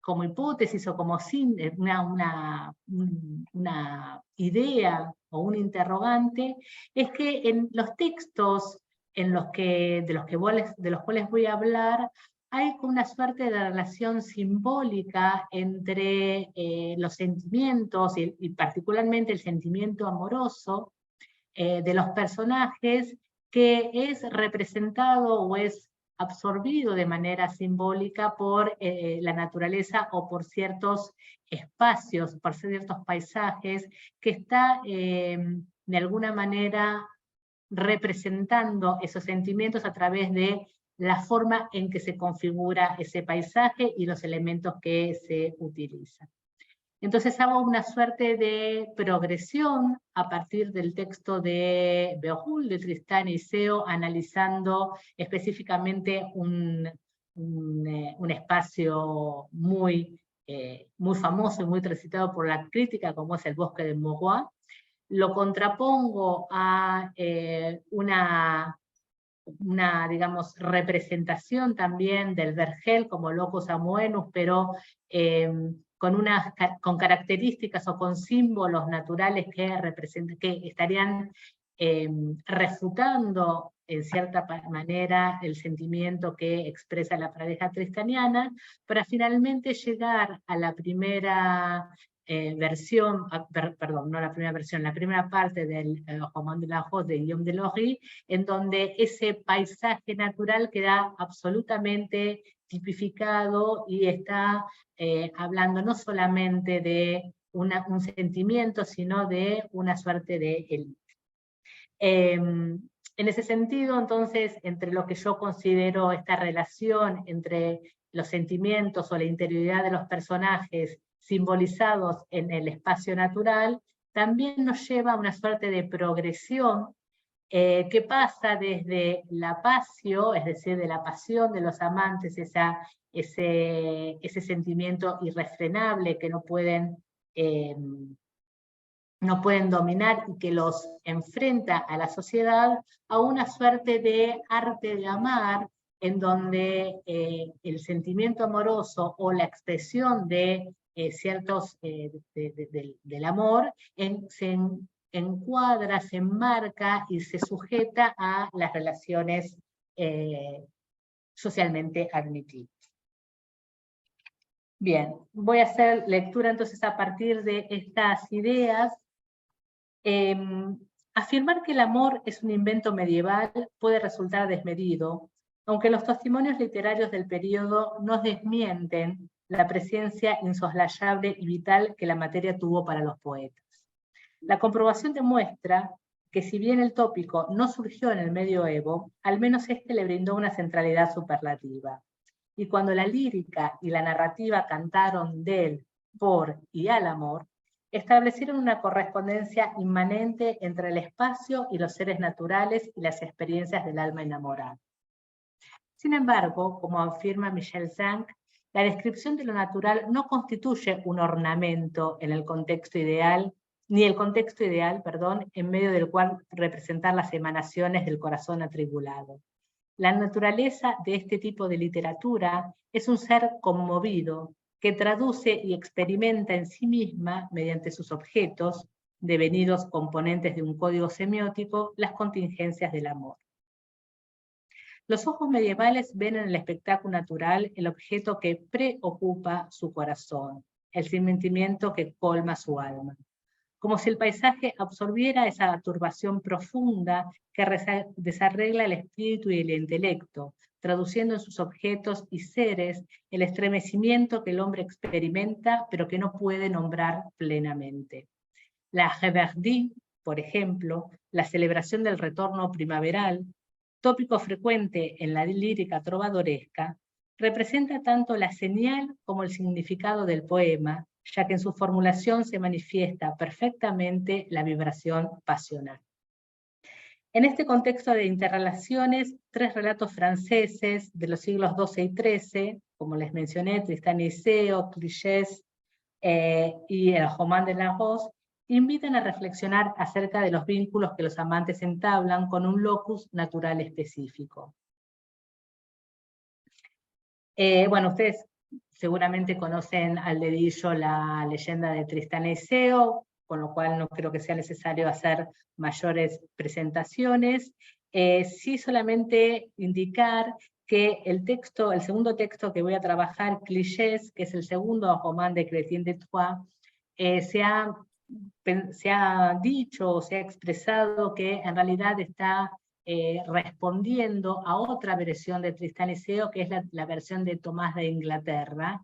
como hipótesis o como una idea o un interrogante, es que en los textos de los cuales voy a hablar, hay una suerte de relación simbólica entre los sentimientos y particularmente el sentimiento amoroso de los personajes, que es representado o es absorbido de manera simbólica por la naturaleza o por ciertos espacios, por ciertos paisajes, que está de alguna manera representando esos sentimientos a través de la forma en que se configura ese paisaje y los elementos que se utilizan. Entonces hago una suerte de progresión a partir del texto de Beowulf, de Tristán y Iseo, analizando específicamente un espacio muy famoso y muy transitado por la crítica, como es el bosque de Morroix. Lo contrapongo a digamos, representación también del Vergel como locus amoenus, pero con características o con símbolos naturales que estarían refutando en cierta manera el sentimiento que expresa la pareja tristaniana, para finalmente llegar a la primera versión, perdón, no la primera versión, la primera parte del Roman de la Rose de Guillaume de Lorry, en donde ese paisaje natural queda absolutamente tipificado y está hablando no solamente de un sentimiento, sino de una suerte de élite. En ese sentido, entonces, entre lo que yo considero esta relación entre los sentimientos o la interioridad de los personajes simbolizados en el espacio natural, también nos lleva a una suerte de progresión que pasa desde la pasio, es decir, de la pasión de los amantes, ese sentimiento irrefrenable que no pueden dominar y que los enfrenta a la sociedad, a una suerte de arte de amar, en donde el sentimiento amoroso o la expresión de ciertos del amor se encuadra, se enmarca y se sujeta a las relaciones socialmente admitidas. Bien, voy a hacer lectura entonces a partir de estas ideas. Afirmar que el amor es un invento medieval puede resultar desmedido, aunque los testimonios literarios del periodo nos desmienten la presencia insoslayable y vital que la materia tuvo para los poetas. La comprobación demuestra que si bien el tópico no surgió en el medioevo, al menos este le brindó una centralidad superlativa. Y cuando la lírica y la narrativa cantaron del, por y al amor, establecieron una correspondencia inmanente entre el espacio y los seres naturales y las experiencias del alma enamorada. Sin embargo, como afirma Michel Zinc, la descripción de lo natural no constituye un ornamento en el contexto ideal, ni el contexto ideal, en medio del cual representar las emanaciones del corazón atribulado. La naturaleza de este tipo de literatura es un ser conmovido, que traduce y experimenta en sí misma, mediante sus objetos, devenidos componentes de un código semiótico, las contingencias del amor. Los ojos medievales ven en el espectáculo natural el objeto que preocupa su corazón, el sentimiento que colma su alma. Como si el paisaje absorbiera esa turbación profunda que desarregla el espíritu y el intelecto, traduciendo en sus objetos y seres el estremecimiento que el hombre experimenta, pero que no puede nombrar plenamente. La reverdie, por ejemplo, la celebración del retorno primaveral, tópico frecuente en la lírica trovadoresca, representa tanto la señal como el significado del poema, ya que en su formulación se manifiesta perfectamente la vibración pasional. En este contexto de interrelaciones, tres relatos franceses de los siglos XII y XIII, como les mencioné, Tristán y Iseo, Clichés y el Roman de la Rose, invitan a reflexionar acerca de los vínculos que los amantes entablan con un locus natural específico. Bueno, ustedes seguramente conocen al dedillo la leyenda de Tristán y Iseo, con lo cual no creo que sea necesario hacer mayores presentaciones. Sí, solamente indicar que el segundo texto que voy a trabajar, Clichés, que es el segundo román de Chrétien de Troyes, se ha dicho o se ha expresado que en realidad está respondiendo a otra versión de Tristán y Iseo, que es la versión de Tomás de Inglaterra,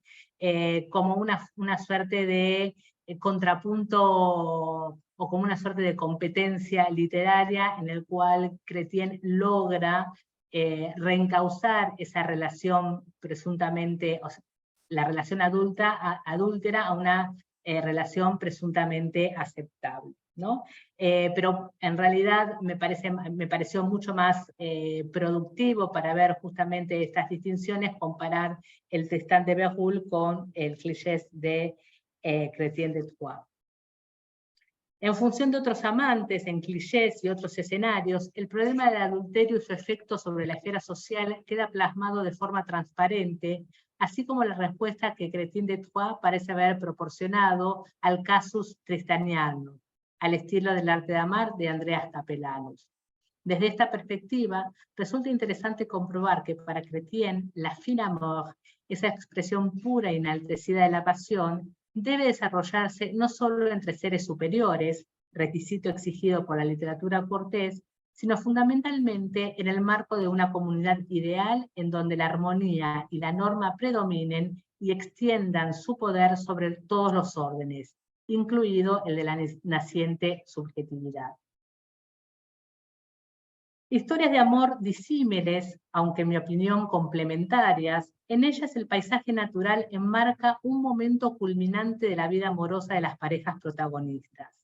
como una suerte de contrapunto o como una suerte de competencia literaria en el cual Chrétien logra reencauzar esa relación presuntamente, o sea, la relación adúltera a una relación presuntamente aceptable, ¿no? Pero en realidad me pareció mucho más productivo para ver justamente estas distinciones, comparar el Tristan de Berulle con el Clichés de Chrétien de Troyes. En función de otros amantes, en Clichés y otros escenarios, el problema del adulterio y su efecto sobre la esfera social queda plasmado de forma transparente, así como la respuesta que Chrétien de Troyes parece haber proporcionado al casus tristaniano, al estilo del arte de amar de Andreas Capellanus. Desde esta perspectiva, resulta interesante comprobar que para Chrétien, la fin amour, esa expresión pura e enaltecida de la pasión, debe desarrollarse no solo entre seres superiores, requisito exigido por la literatura cortés, sino fundamentalmente en el marco de una comunidad ideal en donde la armonía y la norma predominen y extiendan su poder sobre todos los órdenes, incluido el de la naciente subjetividad. Historias de amor disímiles, aunque en mi opinión complementarias, en ellas el paisaje natural enmarca un momento culminante de la vida amorosa de las parejas protagonistas.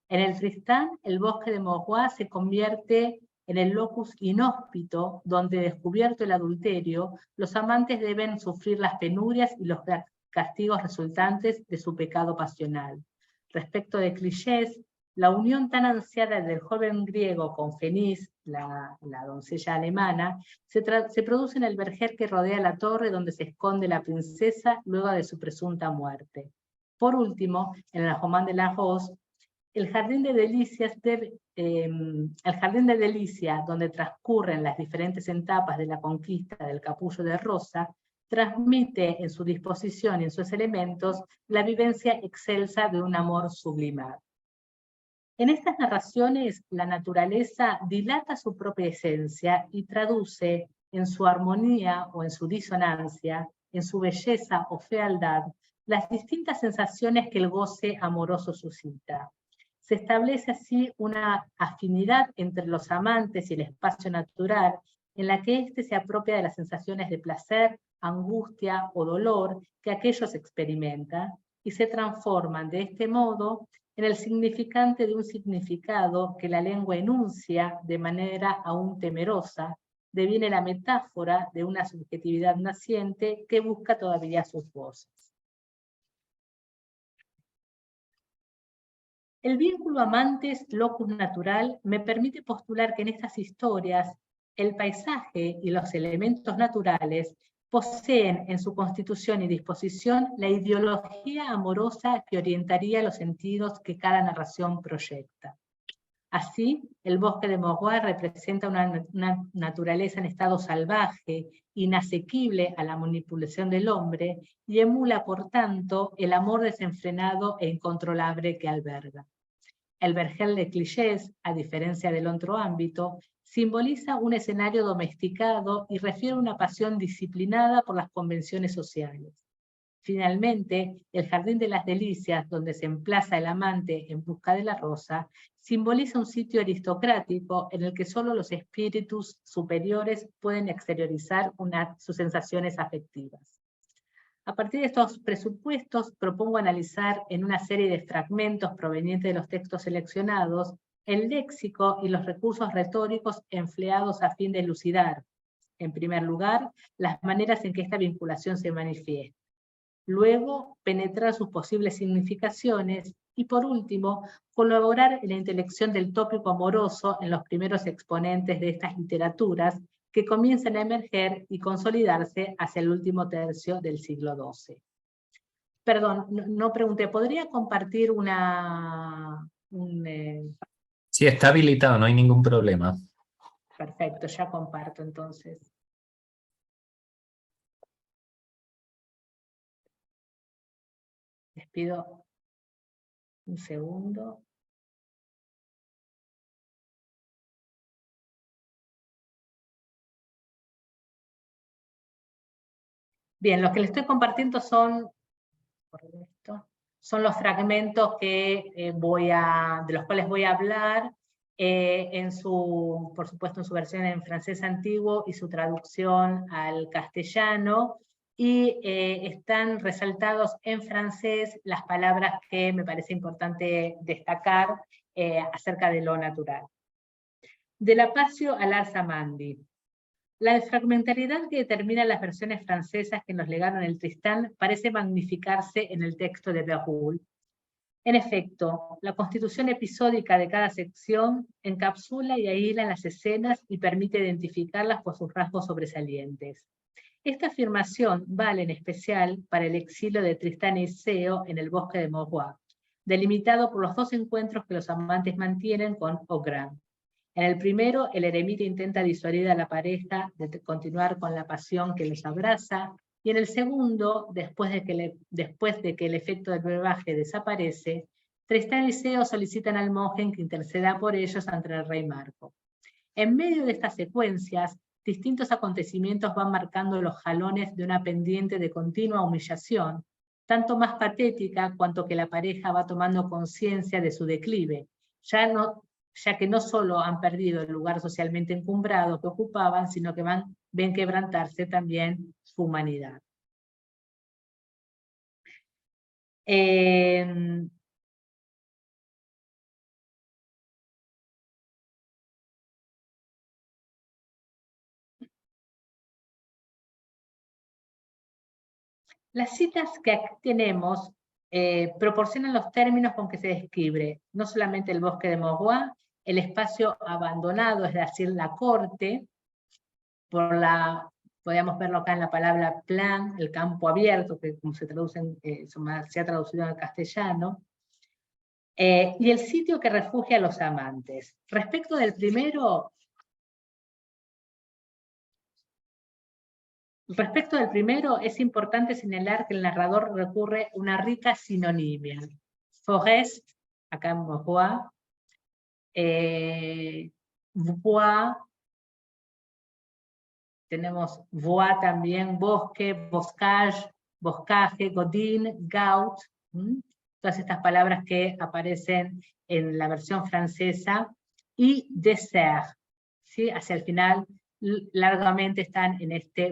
En el Tristán, el bosque de Maurois se convierte en el locus inhóspito, donde, descubierto el adulterio, los amantes deben sufrir las penurias y los castigos resultantes de su pecado pasional. Respecto de Clichés, la unión tan ansiada del joven griego con Fenice, la doncella alemana, se produce en el vergel que rodea la torre donde se esconde la princesa luego de su presunta muerte. Por último, en el román de la Rose, el jardín de delicias, donde transcurren las diferentes etapas de la conquista del capullo de rosa, transmite en su disposición y en sus elementos la vivencia excelsa de un amor sublimado. En estas narraciones, la naturaleza dilata su propia esencia y traduce en su armonía o en su disonancia, en su belleza o fealdad, las distintas sensaciones que el goce amoroso suscita. Se establece así una afinidad entre los amantes y el espacio natural, en la que éste se apropia de las sensaciones de placer, angustia o dolor que aquellos experimentan, y se transforman de este modo en el significante de un significado que la lengua enuncia de manera aún temerosa, deviene la metáfora de una subjetividad naciente que busca todavía sus voces. El vínculo amantes-locus natural me permite postular que en estas historias el paisaje y los elementos naturales poseen en su constitución y disposición la ideología amorosa que orientaría los sentidos que cada narración proyecta. Así, el bosque de Maurois representa una naturaleza en estado salvaje, inasequible a la manipulación del hombre, y emula, por tanto, el amor desenfrenado e incontrolable que alberga. El vergel de Clichés, a diferencia del otro ámbito, simboliza un escenario domesticado y refiere a una pasión disciplinada por las convenciones sociales. Finalmente, el Jardín de las Delicias, donde se emplaza el amante en busca de la rosa, simboliza un sitio aristocrático en el que solo los espíritus superiores pueden exteriorizar sus sensaciones afectivas. A partir de estos presupuestos, propongo analizar en una serie de fragmentos provenientes de los textos seleccionados el léxico y los recursos retóricos empleados a fin de elucidar, en primer lugar, las maneras en que esta vinculación se manifiesta. Luego, penetrar sus posibles significaciones y, por último, colaborar en la intelección del tópico amoroso en los primeros exponentes de estas literaturas que comienzan a emerger y consolidarse hacia el último tercio del siglo XII. Perdón, no pregunté, ¿podría compartir Sí, está habilitado, no hay ningún problema. Perfecto, ya comparto entonces. Les pido un segundo. Bien, lo que les estoy compartiendo son los fragmentos que de los cuales voy a hablar, por supuesto en su versión en francés antiguo y su traducción al castellano, y están resaltados en francés las palabras que me parece importante destacar acerca de lo natural. De Lapacio al Arzamandi. La fragmentariedad que determina las versiones francesas que nos legaron el Tristán parece magnificarse en el texto de Berulle. En efecto, la constitución episódica de cada sección encapsula y ahila las escenas y permite identificarlas por sus rasgos sobresalientes. Esta afirmación vale en especial para el exilio de Tristán y Iseo en el bosque de Morroix, delimitado por los dos encuentros que los amantes mantienen con Ogran. En el primero, el eremita intenta disuadir a la pareja de continuar con la pasión que los abraza, y en el segundo, después de que el efecto del brebaje desaparece, Tristán y Iseo solicitan al monje que interceda por ellos ante el rey Marco. En medio de estas secuencias, distintos acontecimientos van marcando los jalones de una pendiente de continua humillación, tanto más patética cuanto que la pareja va tomando conciencia de su declive, ya que no solo han perdido el lugar socialmente encumbrado que ocupaban, sino que ven quebrantarse también su humanidad. Las citas que aquí tenemos proporcionan los términos con que se describe no solamente el bosque de Morroix, el espacio abandonado, es decir, la corte, podríamos verlo acá en la palabra plan, el campo abierto, que como se ha traducido en el castellano, y el sitio que refugia a los amantes. Respecto del primero, es importante señalar que el narrador recurre a una rica sinonimia. Forest, acá en Morroix, bois, tenemos voix también, bosque, boscage, boscaje, godin, gaut, todas estas palabras que aparecen en la versión francesa, y désert, ¿sí? Hacia el final, largamente están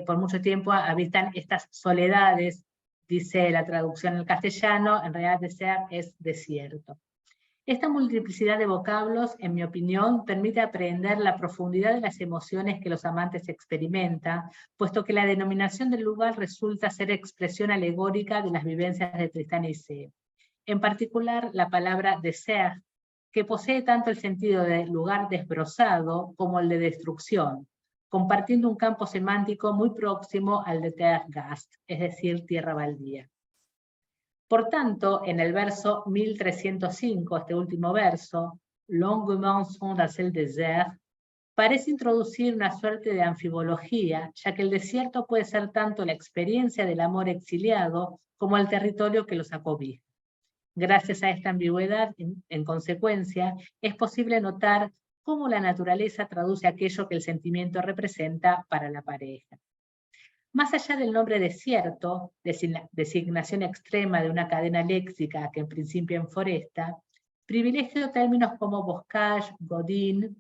por mucho tiempo habitan estas soledades, dice la traducción al castellano, en realidad désert es desierto. Esta multiplicidad de vocablos, en mi opinión, permite aprehender la profundidad de las emociones que los amantes experimentan, puesto que la denominación del lugar resulta ser expresión alegórica de las vivencias de Tristán y Iseo. En particular, la palabra désert, que posee tanto el sentido de lugar desbrozado como el de destrucción, compartiendo un campo semántico muy próximo al de terre gaste, es decir, tierra baldía. Por tanto, en el verso 1305, este último verso, longuement sont dans le désert, parece introducir una suerte de anfibología, ya que el desierto puede ser tanto la experiencia del amor exiliado como el territorio que los acobija. Gracias a esta ambigüedad, en consecuencia, es posible notar cómo la naturaleza traduce aquello que el sentimiento representa para la pareja. Más allá del nombre desierto, designación extrema de una cadena léxica que en principio enforesta, privilegio términos como boscage, godin,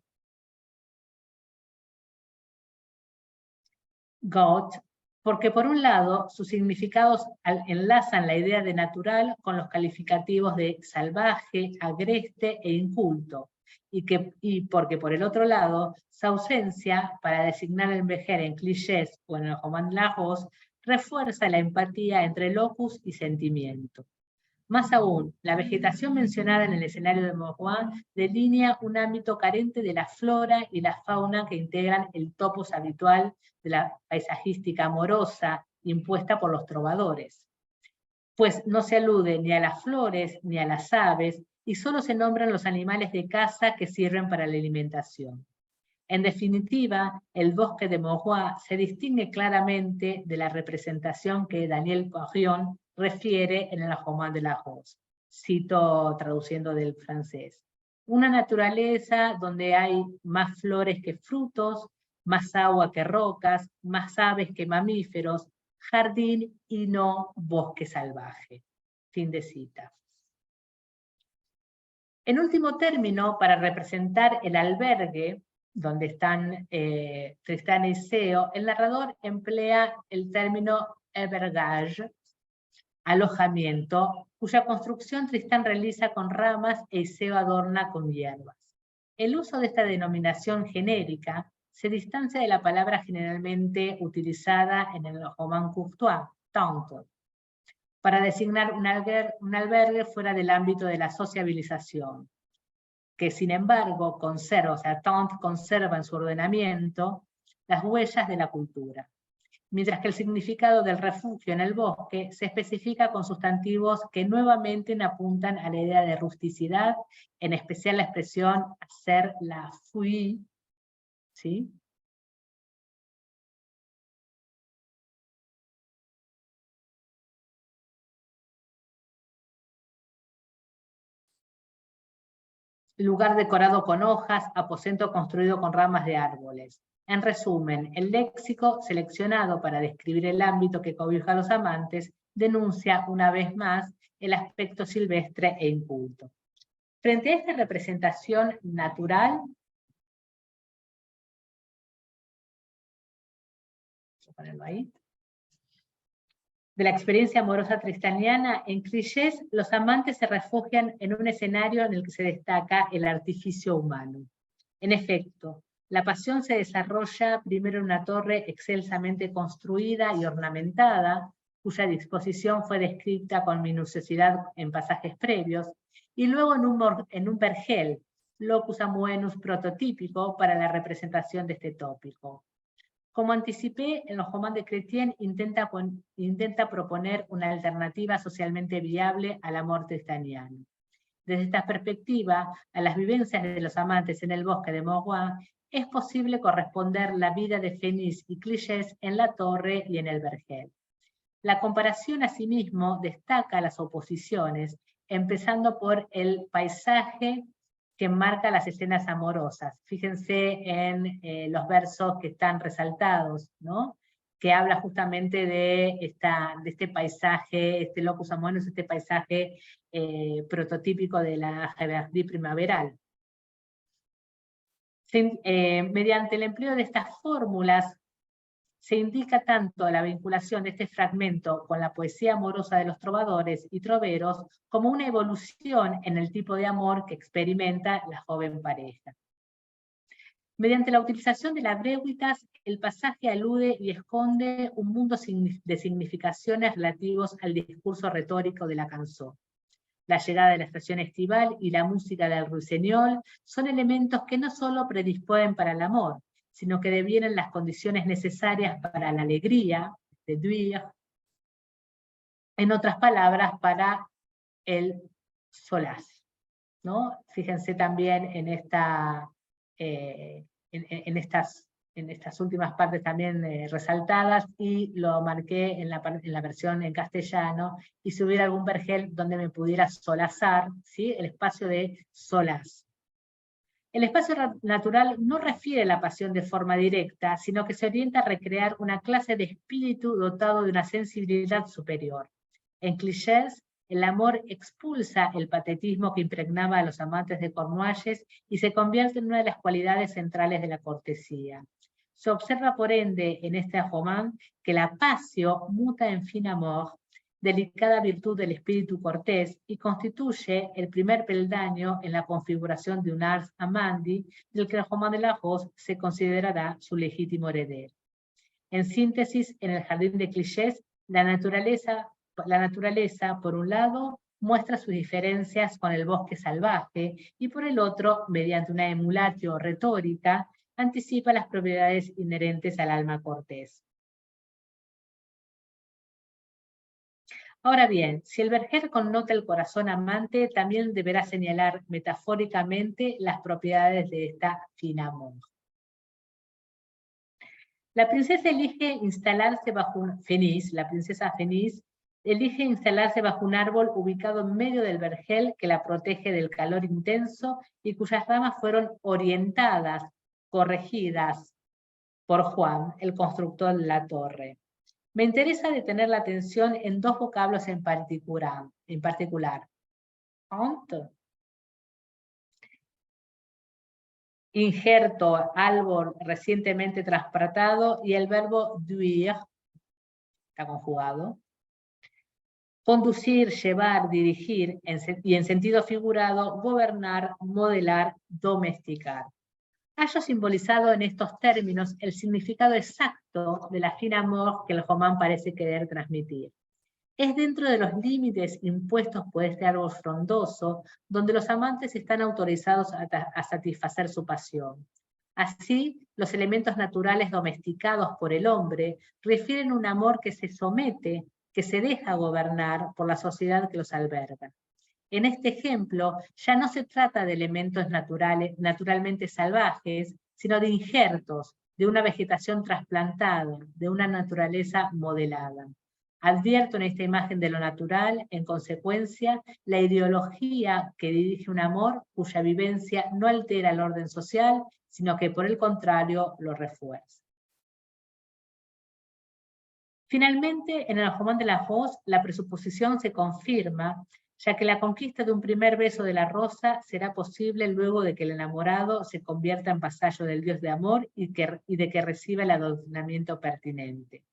gaut, porque por un lado sus significados enlazan la idea de natural con los calificativos de salvaje, agreste e inculto, y porque por el otro lado, su ausencia para designar el envejecer en clichés o en el roman de la Rose refuerza la empatía entre locus y sentimiento. Más aún, la vegetación mencionada en el escenario de Maurois delinea un ámbito carente de la flora y la fauna que integran el topos habitual de la paisajística amorosa impuesta por los trovadores. Pues no se alude ni a las flores ni a las aves, y solo se nombran los animales de caza que sirven para la alimentación. En definitiva, el bosque de Maurois se distingue claramente de la representación que Daniel Quarion refiere en el Roman de la Rose. Cito traduciendo del francés. Una naturaleza donde hay más flores que frutos, más agua que rocas, más aves que mamíferos, jardín y no bosque salvaje. Fin de cita. En último término, para representar el albergue donde están Tristán y Iseo, el narrador emplea el término hébergage, alojamiento, cuya construcción Tristán realiza con ramas e Iseo adorna con hierbas. El uso de esta denominación genérica se distancia de la palabra generalmente utilizada en el roman courtois, tante, para designar un albergue fuera del ámbito de la sociabilización, que sin embargo conserva, o sea, tante conserva en su ordenamiento las huellas de la cultura, mientras que el significado del refugio en el bosque se especifica con sustantivos que nuevamente apuntan a la idea de rusticidad, en especial la expresión hacer la fouille, ¿sí? Lugar decorado con hojas, aposento construido con ramas de árboles. En resumen, el léxico seleccionado para describir el ámbito que cobija a los amantes denuncia una vez más el aspecto silvestre e inculto. Frente a esta representación natural, voy a ponerlo ahí, de la experiencia amorosa tristaniana, en Clichés los amantes se refugian en un escenario en el que se destaca el artificio humano. En efecto, la pasión se desarrolla primero en una torre excelsamente construida y ornamentada, cuya disposición fue descrita con minuciosidad en pasajes previos, y luego en un vergel, locus amoenus prototípico para la representación de este tópico. Como anticipé, en los romans de Chrétien intenta proponer una alternativa socialmente viable al amor tristaniano. Desde esta perspectiva, a las vivencias de los amantes en el bosque de Maurois, es posible corresponder la vida de Fénix y Clichés en la torre y en el vergel. La comparación, asimismo, destaca las oposiciones, empezando por el paisaje que marca las escenas amorosas. Fíjense en los versos que están resaltados, ¿no? Que habla justamente de este paisaje, este locus amoenus, este paisaje prototípico de la Géverdie primaveral. Mediante el empleo de estas fórmulas, se indica tanto la vinculación de este fragmento con la poesía amorosa de los trovadores y troveros, como una evolución en el tipo de amor que experimenta la joven pareja. Mediante la utilización de la brevitas, el pasaje alude y esconde un mundo de significaciones relativos al discurso retórico de la canción. La llegada de la estación estival y la música del ruiseñol son elementos que no solo predisponen para el amor, sino que devienen las condiciones necesarias para la alegría, séduire, en otras palabras, para el solaz, ¿no? Fíjense también en estas últimas partes también resaltadas, y lo marqué en la versión en castellano, y si hubiera algún vergel donde me pudiera solazar, ¿sí? El espacio de solaz. El espacio natural no refiere la pasión de forma directa, sino que se orienta a recrear una clase de espíritu dotado de una sensibilidad superior. En Clichés, el amor expulsa el patetismo que impregnaba a los amantes de Cornualles y se convierte en una de las cualidades centrales de la cortesía. Se observa, por ende, en este román que la pasio muta en fin amor, delicada virtud del espíritu cortés, y constituye el primer peldaño en la configuración de un ars amandi, del que el Roman de la Rose se considerará su legítimo heredero. En síntesis, en el jardín de Clichés, la naturaleza, por un lado, muestra sus diferencias con el bosque salvaje, y por el otro, mediante una emulatio retórica, anticipa las propiedades inherentes al alma cortés. Ahora bien, si el vergel connota el corazón amante, también deberá señalar metafóricamente las propiedades de esta fina monja. La princesa elige instalarse bajo un Fenís, la princesa Fenís elige instalarse bajo un árbol ubicado en medio del vergel que la protege del calor intenso y cuyas ramas fueron orientadas, corregidas por Juan, el constructor de la torre. Me interesa detener la atención en dos vocablos en particular. Injerto, árbol recientemente transplantado, y el verbo duire, está conjugado. Conducir, llevar, dirigir, y en sentido figurado, gobernar, modelar, domesticar. Hallo simbolizado en estos términos el significado exacto de la fina amor que el román parece querer transmitir. Es dentro de los límites impuestos por este árbol frondoso donde los amantes están autorizados a satisfacer su pasión. Así, los elementos naturales domesticados por el hombre refieren un amor que se somete, que se deja gobernar por la sociedad que los alberga. En este ejemplo, ya no se trata de elementos naturalmente salvajes, sino de injertos, de una vegetación trasplantada, de una naturaleza modelada. Advierto en esta imagen de lo natural, en consecuencia, la ideología que dirige un amor cuya vivencia no altera el orden social, sino que por el contrario lo refuerza. Finalmente, en el Román de la Voz, la presuposición se confirma, ya que la conquista de un primer beso de la rosa será posible luego de que el enamorado se convierta en vasallo del Dios de amor y de que reciba el adoctrinamiento pertinente.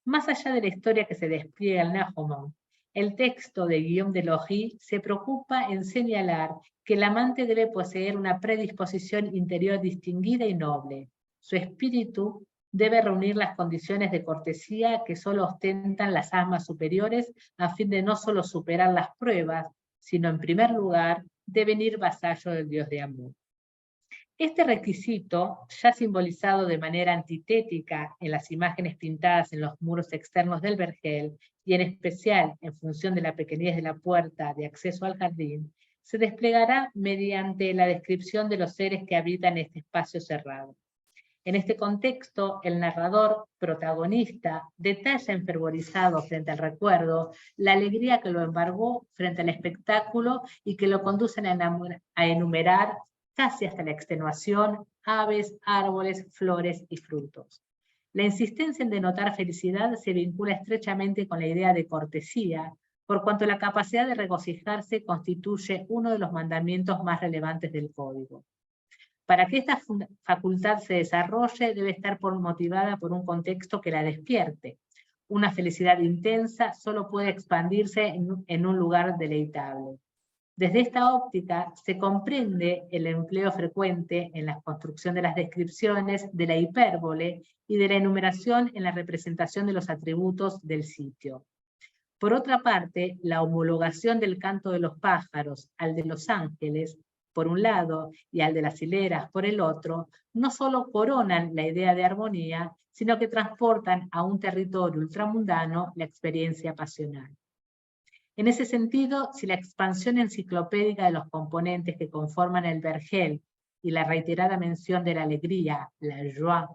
Más allá de la historia que se despliega en Nahomón, el texto de Guillaume de Logis se preocupa en señalar que el amante debe poseer una predisposición interior distinguida y noble. Su espíritu debe reunir las condiciones de cortesía que solo ostentan las almas superiores a fin de no solo superar las pruebas, sino en primer lugar devenir vasallo del Dios de amor. Este requisito, ya simbolizado de manera antitética en las imágenes pintadas en los muros externos del vergel, y en especial en función de la pequeñez de la puerta de acceso al jardín, se desplegará mediante la descripción de los seres que habitan este espacio cerrado. En este contexto, el narrador protagonista detalla enfervorizado frente al recuerdo la alegría que lo embargó frente al espectáculo y que lo conducen a enumerar casi hasta la extenuación, aves, árboles, flores y frutos. La insistencia en denotar felicidad se vincula estrechamente con la idea de cortesía, por cuanto la capacidad de regocijarse constituye uno de los mandamientos más relevantes del Código. Para que esta facultad se desarrolle, debe estar motivada por un contexto que la despierte. Una felicidad intensa solo puede expandirse en un lugar deleitable. Desde esta óptica se comprende el empleo frecuente en la construcción de las descripciones de la hipérbole y de la enumeración en la representación de los atributos del sitio. Por otra parte, la homologación del canto de los pájaros al de los ángeles, por un lado, y al de las hileras por el otro, no solo coronan la idea de armonía, sino que transportan a un territorio ultramundano la experiencia pasional. En ese sentido, si la expansión enciclopédica de los componentes que conforman el vergel y la reiterada mención de la alegría, la joie,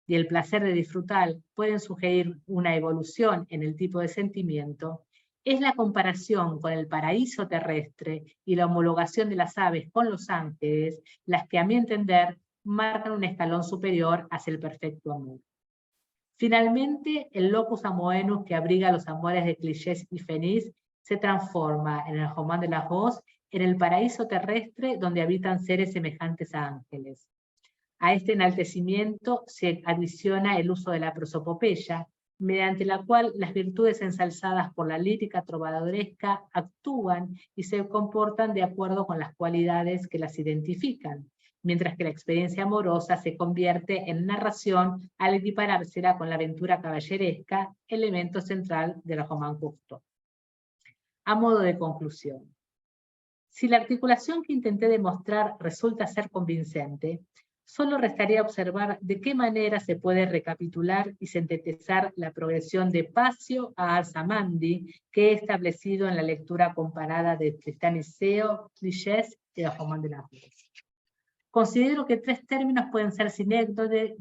y el placer de disfrutar pueden sugerir una evolución en el tipo de sentimiento, es la comparación con el paraíso terrestre y la homologación de las aves con los ángeles las que, a mi entender, marcan un escalón superior hacia el perfecto amor. Finalmente, el locus amoenus que abriga los amores de Clichés y Fenís se transforma en el Román de la Voz en el paraíso terrestre donde habitan seres semejantes a ángeles. A este enaltecimiento se adiciona el uso de la prosopopeya, mediante la cual las virtudes ensalzadas por la lírica trovadoresca actúan y se comportan de acuerdo con las cualidades que las identifican, mientras que la experiencia amorosa se convierte en narración al equiparársela con la aventura caballeresca, elemento central del Román justo. A modo de conclusión, si la articulación que intenté demostrar resulta ser convincente, solo restaría observar de qué manera se puede recapitular y sintetizar la progresión de Pacio a Alsamandi que he establecido en la lectura comparada de Tristan y Seo, Clichés y la Roman de la Rue. Considero que 3 términos pueden ser sinécdoque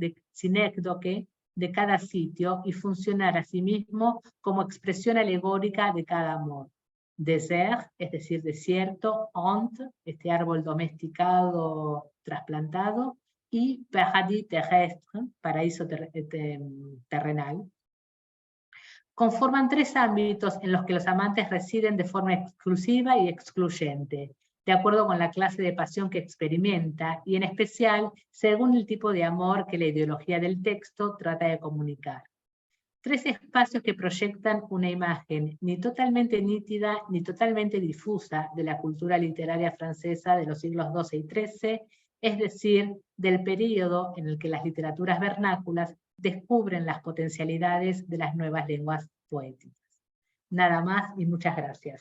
de cada sitio y funcionar a sí mismo como expresión alegórica de cada amor. Désert, es decir, desierto, honte, este árbol domesticado, trasplantado, y paradis terrestre, paraíso terrenal. Conforman 3 ámbitos en los que los amantes residen de forma exclusiva y excluyente, de acuerdo con la clase de pasión que experimenta, y en especial según el tipo de amor que la ideología del texto trata de comunicar. 3 espacios que proyectan una imagen ni totalmente nítida ni totalmente difusa de la cultura literaria francesa de los siglos XII y XIII, es decir, del período en el que las literaturas vernáculas descubren las potencialidades de las nuevas lenguas poéticas. Nada más y muchas gracias.